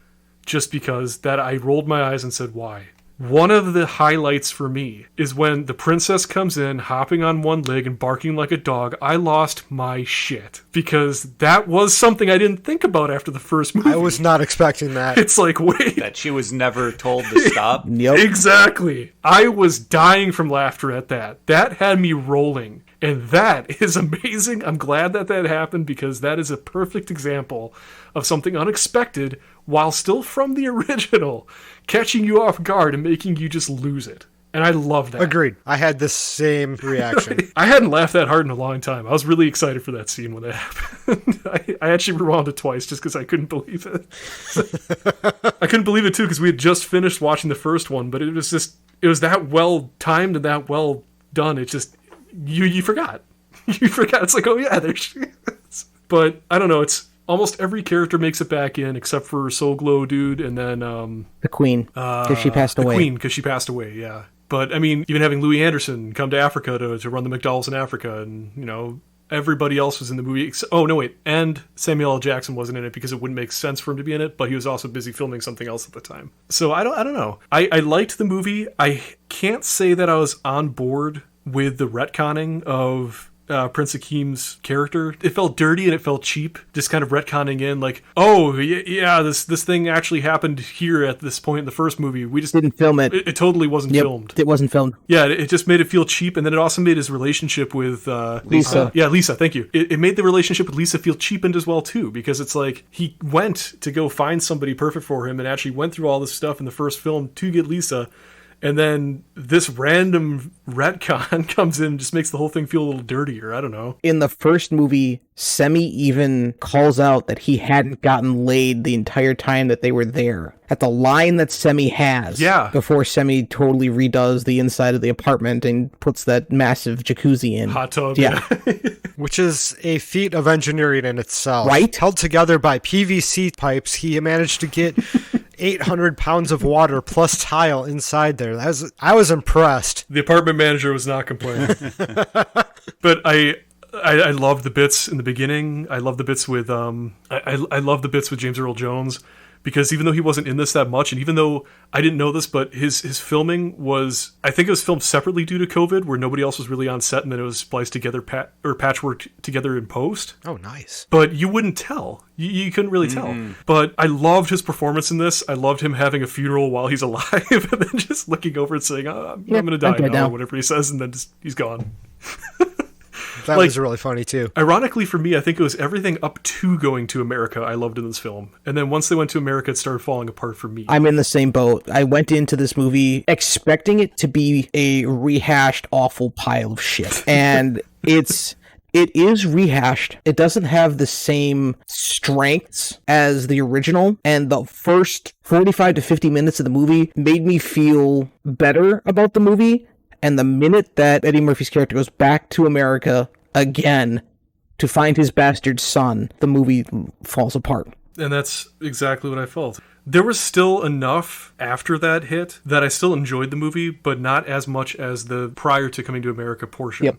just because that I rolled my eyes and said, why? One of the highlights for me is when the princess comes in, hopping on one leg and barking like a dog. I lost my shit because that was something I didn't think about after the first movie. I was not expecting that. It's like, wait. That she was never told to stop. Yep. Exactly. I was dying from laughter at that. That had me rolling. And that is amazing. I'm glad that happened because that is a perfect example of something unexpected while still from the original, catching you off guard and making you just lose it. And I love that. Agreed. I had the same reaction. I hadn't laughed that hard in a long time. I was really excited for that scene when it happened. I actually rewound it twice just because I couldn't believe it. I couldn't believe it too because we had just finished watching the first one, but it was that well timed and that well done. It just you forgot. You forgot. It's like, oh yeah, there she is. But I don't know. It's almost every character makes it back in except for Soul Glow dude, and then the Queen because she passed away. The Queen because she passed away. Yeah. But, I mean, even having Louis Anderson come to Africa to run the McDonald's in Africa, and, you know, everybody else was in the movie. Oh, no, wait. And Samuel L. Jackson wasn't in it because it wouldn't make sense for him to be in it, but he was also busy filming something else at the time. So, I don't know. I liked the movie. I can't say that I was on board with the retconning of Prince Akeem's character. It felt dirty and it felt cheap, just kind of retconning in like, oh yeah, this thing actually happened here at this point in the first movie. We just didn't film it. It totally wasn't filmed. It wasn't filmed. Yeah, it just made it feel cheap, and then it also made his relationship with Lisa. Lisa. Thank you. It made the relationship with Lisa feel cheapened as well too, because it's like he went to go find somebody perfect for him, and actually went through all this stuff in the first film to get Lisa. And then this random retcon comes in and just makes the whole thing feel a little dirtier. I don't know. In the first movie, Semi even calls out that he hadn't gotten laid the entire time that they were there. At the line that Semi has. Yeah. Before Semi totally redoes the inside of the apartment and puts that massive jacuzzi in. Hot tub. Yeah. Which is a feat of engineering in itself. Right? Held together by PVC pipes, he managed to get 800 pounds of water plus tile inside there. I was impressed. The apartment manager was not complaining. But I love the bits in the beginning. I love the bits with I love the bits with James Earl Jones, because even though he wasn't in this that much, and even though I didn't know this, but his filming was, I think it was filmed separately due to COVID, where nobody else was really on set, and then it was spliced together, patchwork together in post. Oh, nice. But you wouldn't tell. You couldn't really tell. But I loved his performance in this. I loved him having a funeral while he's alive, and then just looking over and saying, I'm going to die now, or whatever he says, and then just, he's gone. That was really funny, too. Ironically for me, I think it was everything up to going to America I loved in this film. And then once they went to America, it started falling apart for me. I'm in the same boat. I went into this movie expecting it to be a rehashed, awful pile of shit. And it is rehashed. It doesn't have the same strengths as the original. And the first 45 to 50 minutes of the movie made me feel better about the movie. And the minute that Eddie Murphy's character goes back to America again to find his bastard son, the movie falls apart. And that's exactly what I felt. There was still enough after that hit that I still enjoyed the movie, but not as much as the prior to coming to America portion. Yep.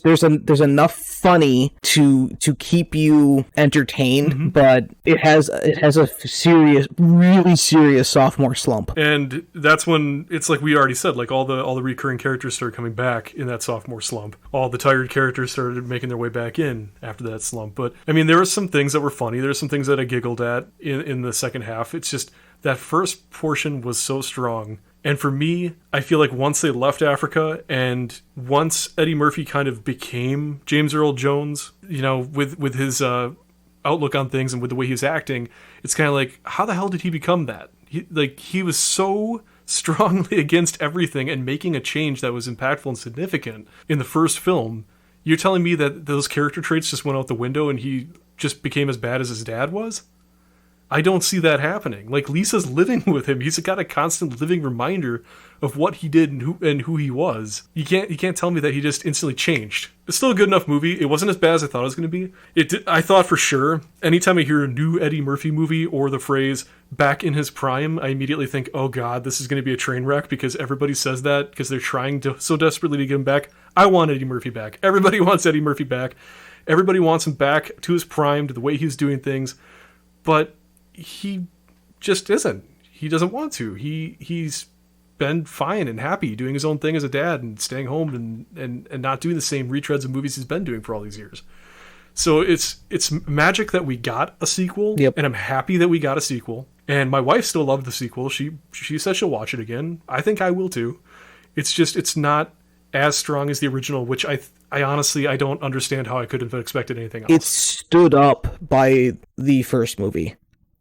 There's enough funny to keep you entertained, but it has a serious, really serious sophomore slump. And that's when it's like we already said, like all the recurring characters started coming back in that sophomore slump. All the tired characters started making their way back in after that slump. But I mean, there were some things that were funny. There were some things that I giggled at in the second half. It's just that first portion was so strong. And for me, I feel like once they left Africa and once Eddie Murphy kind of became James Earl Jones, you know, with his outlook on things and with the way he was acting, it's kind of like, how the hell did he become that? He was so strongly against everything and making a change that was impactful and significant in the first film. You're telling me that those character traits just went out the window and he just became as bad as his dad was? I don't see that happening. Like, Lisa's living with him. He's got a constant living reminder of what he did and who he was. You can't tell me that he just instantly changed. It's still a good enough movie. It wasn't as bad as I thought it was going to be. I thought for sure, anytime I hear a new Eddie Murphy movie or the phrase back in his prime, I immediately think, oh God, this is going to be a train wreck, because everybody says that because they're trying to so desperately to get him back. I want Eddie Murphy back. Everybody wants Eddie Murphy back. Everybody wants him back to his prime, to the way he's doing things. But he just isn't. He doesn't want to. He's been fine and happy doing his own thing as a dad and staying home and not doing the same retreads of movies he's been doing for all these years. So it's magic that we got a sequel, and I'm happy that we got a sequel. And my wife still loved the sequel. She says she'll watch it again. I think I will too. It's just, it's not as strong as the original, which I honestly, I don't understand how I could have expected anything else. It stood up by the first movie.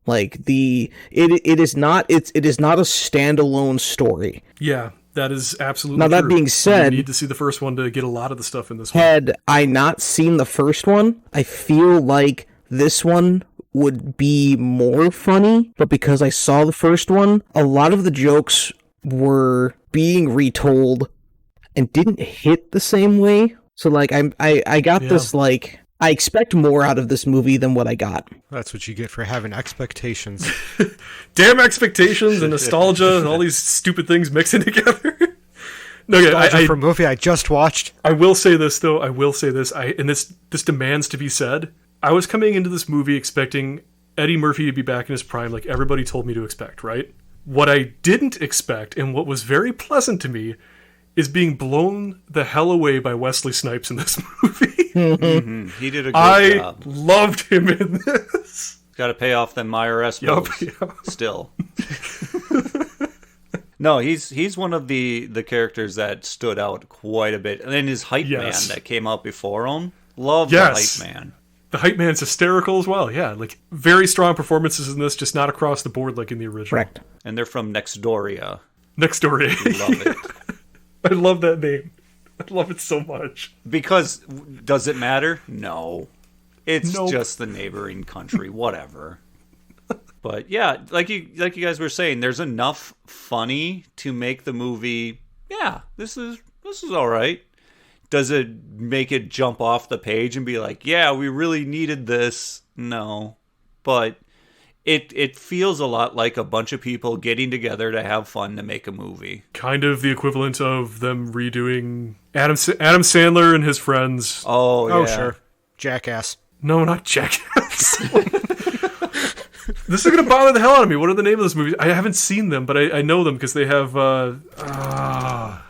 Like it is not a standalone story. Yeah. That is absolutely Now, that true. being said, you need to see the first one to get a lot of the stuff in this one. had I not seen the first one, I feel like this one would be more funny, but because I saw the first one, a lot of the jokes were being retold and didn't hit the same way. So, like, I got this, like, I expect more out of this movie than what I got. That's what you get for having expectations. Damn expectations and nostalgia and all these stupid things mixing together. No, yeah, For a movie I just watched. I will say this, though. I will say this. And this demands to be said. I was coming into this movie expecting Eddie Murphy to be back in his prime, like everybody told me to expect, right? What I didn't expect, and what was very pleasant to me, is being blown the hell away by Wesley Snipes in this movie. Mm-hmm. He did a good job. I loved him in this. Got to pay off them IRS bills. Yep. Still. No, he's one of the characters that stood out quite a bit. And then his hype man that came out before him. Love the hype man. The hype man's hysterical as well. Yeah, like very strong performances in this, just not across the board like in the original. Correct. And they're from Nextdoria. Nextdoria. Love it. I love that name. I love it so much. Because does it matter? No. It's just the neighboring country. Whatever. But yeah, like you guys were saying, there's enough funny to make the movie. Yeah, this is all right. Does it make it jump off the page and be like, yeah, we really needed this? No, but it feels a lot like a bunch of people getting together to have fun to make a movie. Kind of the equivalent of them redoing Adam Sandler and his friends. Oh yeah. Oh, sure. Jackass. No, not Jackass. This is going to bother the hell out of me. What are the name of those movies? I haven't seen them, but I know them because they have... No,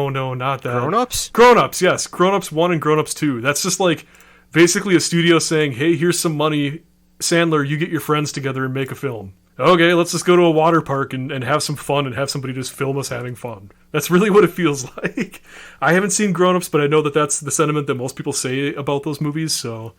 not that. Grown-Ups? Grown-Ups, yes. Grown-Ups 1 and Grown-Ups 2. That's just like basically a studio saying, hey, here's some money. Sandler, you get your friends together and make a film. Okay, let's just go to a water park and have some fun and have somebody just film us having fun. That's really what it feels like. I haven't seen Grown-Ups, but I know that that's the sentiment that most people say about those movies, so...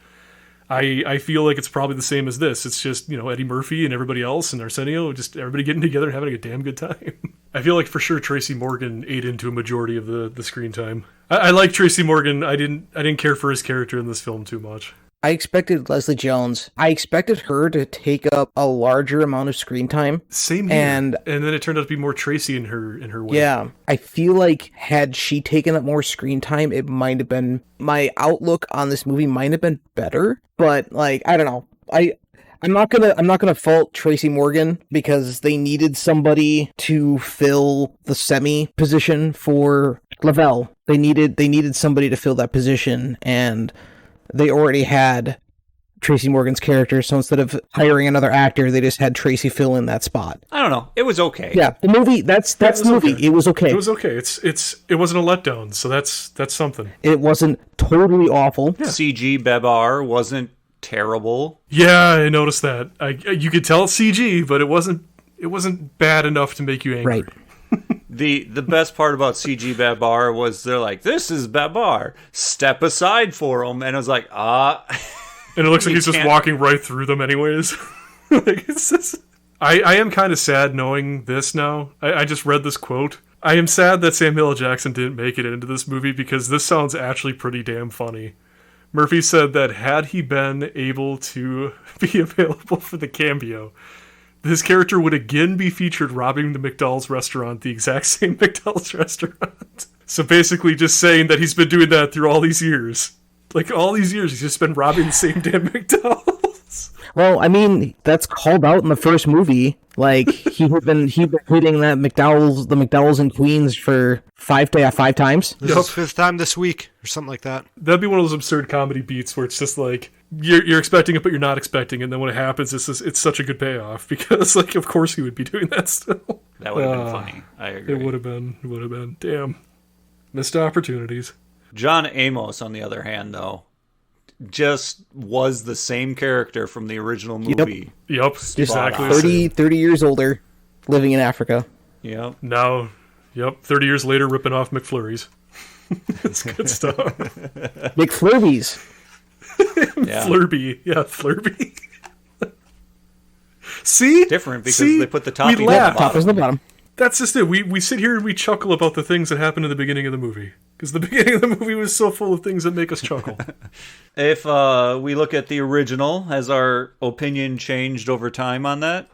I feel like it's probably the same as this. It's just, Eddie Murphy and everybody else and Arsenio, just everybody getting together and having a damn good time. I feel like for sure Tracy Morgan ate into a majority of the screen time. I like Tracy Morgan. I didn't care for his character in this film too much. I expected Leslie Jones. I expected her to take up a larger amount of screen time. Same here. And then it turned out to be more Tracy in her way. Yeah. I feel like had she taken up more screen time, it might have been... My outlook on this movie might have been better. But, like, I don't know. I'm not gonna fault Tracy Morgan because they needed somebody to fill the semi position for Lavelle. They needed somebody to fill that position, and they already had Tracy Morgan's character, so instead of hiring another actor, they just had Tracy fill in that spot. I don't know. It was okay. Yeah, the movie, that's the movie. Okay. It was okay. It was okay. It wasn't a letdown, so that's something. It wasn't totally awful. Yeah. CG Bebar wasn't terrible. Yeah, I noticed that. You could tell it's CG, but it wasn't bad enough to make you angry. Right. The best part about CG Babar was they're like, this is Babar. Step aside for him. And I was like, And it looks like he's just walking right through them anyways. Like, it's just... I am kind of sad knowing this now. I just read this quote. I am sad that Samuel L. Jackson didn't make it into this movie because this sounds actually pretty damn funny. Murphy said that had he been able to be available for the cameo, his character would again be featured robbing the McDonald's restaurant, the exact same McDonald's restaurant. So basically just saying that he's been doing that through all these years. Like, all these years, he's just been robbing the same damn McDonald's. Well, I mean, that's called out in the first movie. Like, he'd been hitting the McDonald's in Queens for five times. This is fifth time this week, or something like that. That'd be one of those absurd comedy beats where it's just like, you're expecting it, but you're not expecting it, and then when it happens, it's such a good payoff, because, like, of course he would be doing that still. That would have been funny. I agree. It would have been. Damn. Missed opportunities. John Amos, on the other hand, though, just was the same character from the original movie. Yep, exactly. 30 years older, living in Africa. Yep. Now, 30 years later, ripping off McFlurries. It's good stuff. McFlurbies. Yeah. Flurby. See? Different because See? they put the topping We laugh. on the bottom. Top is the bottom. That's just it. We sit here and we chuckle about the things that happen in the beginning of the movie. Because the beginning of the movie was so full of things that make us chuckle. If we look at the original, has our opinion changed over time on that?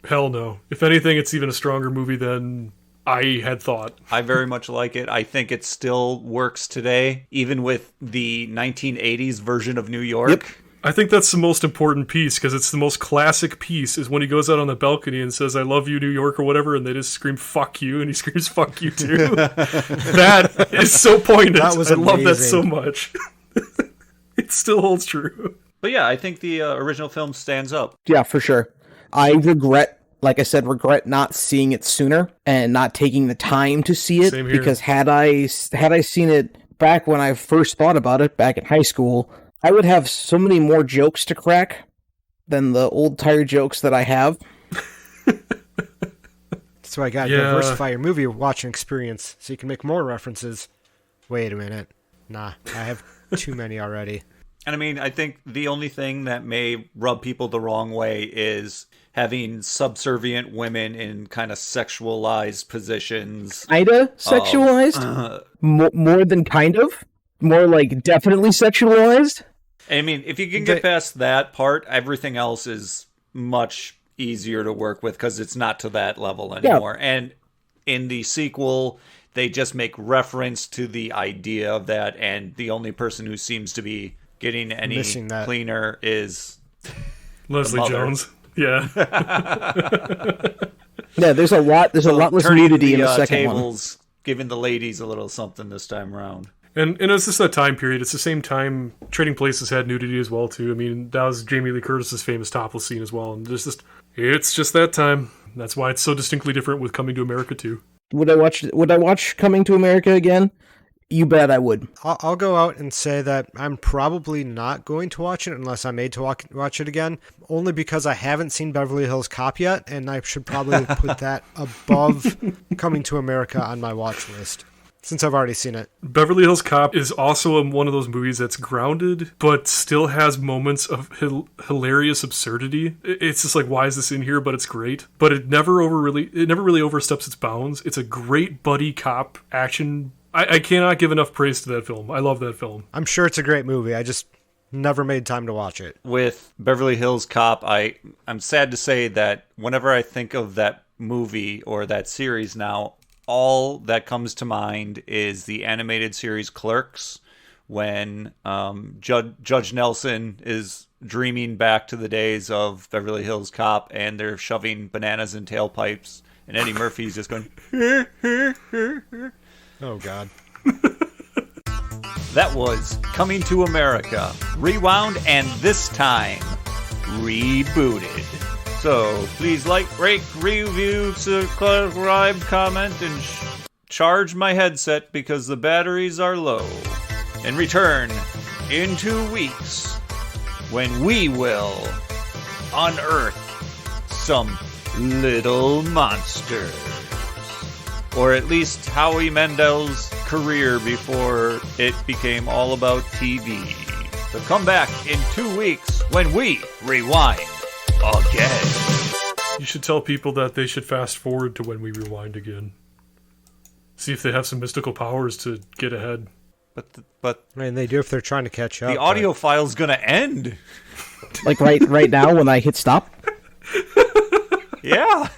Hell no. If anything, it's even a stronger movie than I had thought. I very much like it. I think it still works today, even with the 1980s version of New York. Yep. I think that's the most important piece, because it's the most classic piece, is when he goes out on the balcony and says, "I love you, New York," or whatever, and they just scream, "Fuck you," and he screams, "Fuck you, too." That is so poignant. That was I love that amazing. so much. It still holds true. But yeah, I think the original film stands up. Yeah, for sure. I regret, like I said, not seeing it sooner and not taking the time to see it. Same here. Because had I seen it back when I first thought about it, back in high school, I would have so many more jokes to crack than the old tired jokes that I have. That's why I got to diversify your movie watching experience so you can make more references. Wait a minute. Nah, I have too many already. And I mean, I think the only thing that may rub people the wrong way is having subservient women in kind of sexualized positions. Kinda sexualized? More than kind of? More like definitely sexualized? I mean, if you can get past that part, everything else is much easier to work with because it's not to that level anymore. Yeah. And in the sequel, they just make reference to the idea of that, and the only person who seems to be getting any cleaner is Leslie Jones. Yeah. Yeah, there's a lot less nudity in the second tables, one. Giving the ladies a little something this time around. And it's just that time period. It's the same time Trading Places had nudity as well, too. I mean, that was Jamie Lee Curtis's famous topless scene as well. And it's just that time. That's why it's so distinctly different with Coming to America, too. Would I watch Coming to America again? You bet I would. I'll go out and say that I'm probably not going to watch it unless I'm made to watch it again, only because I haven't seen Beverly Hills Cop yet, and I should probably put that above Coming to America on my watch list, since I've already seen it. Beverly Hills Cop is also one of those movies that's grounded, but still has moments of hilarious absurdity. It's just like, why is this in here? But it's great. But it never really oversteps its bounds. It's a great buddy cop action. I cannot give enough praise to that film. I love that film. I'm sure it's a great movie. I just never made time to watch it. With Beverly Hills Cop, I'm sad to say that whenever I think of that movie or that series now, all that comes to mind is the animated series Clerks, when Judge Nelson is dreaming back to the days of Beverly Hills Cop, and they're shoving bananas in tailpipes, and Eddie Murphy's just going... Oh, God. That was Coming to America, rewound and this time rebooted. So please like, rate, review, subscribe, comment, and charge my headset because the batteries are low. And return in 2 weeks when we will unearth some little monsters. Or at least Howie Mandel's career before it became all about TV. So come back in 2 weeks when we rewind again. You should tell people that they should fast forward to when we rewind again. See if they have some mystical powers to get ahead. But I mean, they do if they're trying to catch up. The audio file's gonna end. Like right now when I hit stop? Yeah.